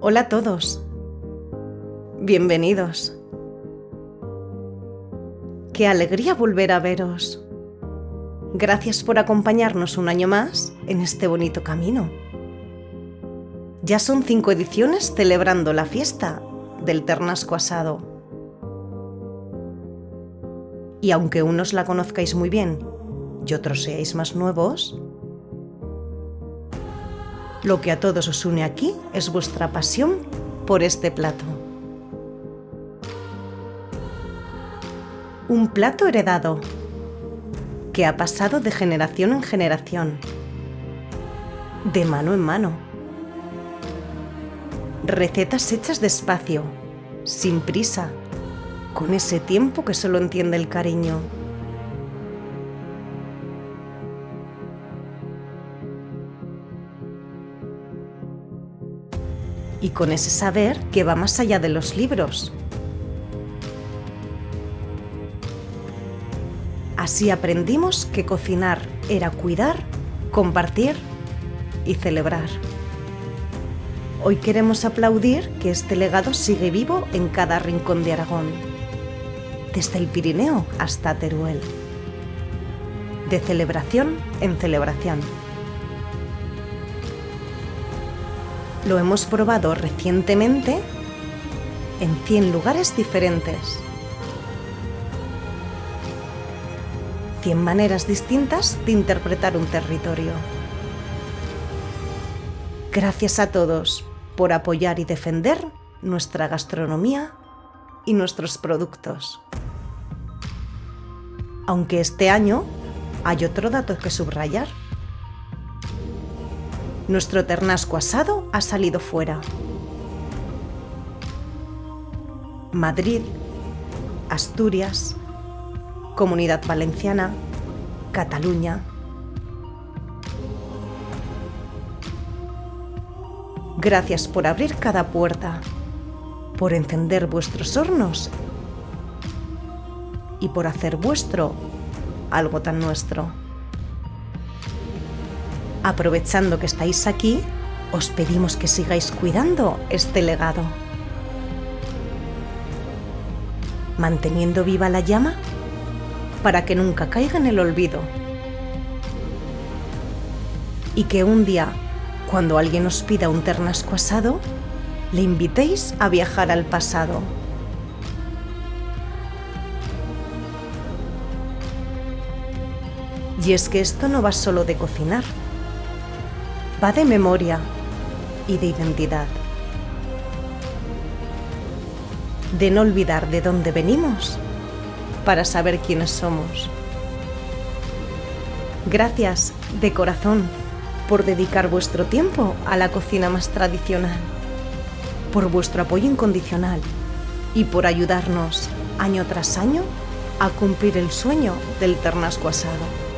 Hola a todos. Bienvenidos. Qué alegría volver a veros. Gracias por acompañarnos un año más en este bonito camino. Ya son 5 ediciones celebrando la fiesta del ternasco asado. Y aunque unos la conozcáis muy bien y otros seáis más nuevos, lo que a todos os une aquí es vuestra pasión por este plato. Un plato heredado, que ha pasado de generación en generación, de mano en mano. Recetas hechas despacio, sin prisa, con ese tiempo que solo entiende el cariño. Y con ese saber que va más allá de los libros. Así aprendimos que cocinar era cuidar, compartir y celebrar. Hoy queremos aplaudir que este legado sigue vivo en cada rincón de Aragón, desde el Pirineo hasta Teruel, de celebración en celebración. Lo hemos probado recientemente en 100 lugares diferentes. 100 maneras distintas de interpretar un territorio. Gracias a todos por apoyar y defender nuestra gastronomía y nuestros productos. Aunque este año hay otro dato que subrayar. Nuestro ternasco asado ha salido fuera. Madrid, Asturias, Comunidad Valenciana, Cataluña. Gracias por abrir cada puerta, por encender vuestros hornos y por hacer vuestro algo tan nuestro. Aprovechando que estáis aquí, os pedimos que sigáis cuidando este legado, manteniendo viva la llama para que nunca caiga en el olvido. Y que un día, cuando alguien os pida un ternasco asado, le invitéis a viajar al pasado. Y es que esto no va solo de cocinar, va de memoria y de identidad. De no olvidar de dónde venimos para saber quiénes somos. Gracias de corazón por dedicar vuestro tiempo a la cocina más tradicional, por vuestro apoyo incondicional y por ayudarnos año tras año a cumplir el sueño del ternasco asado.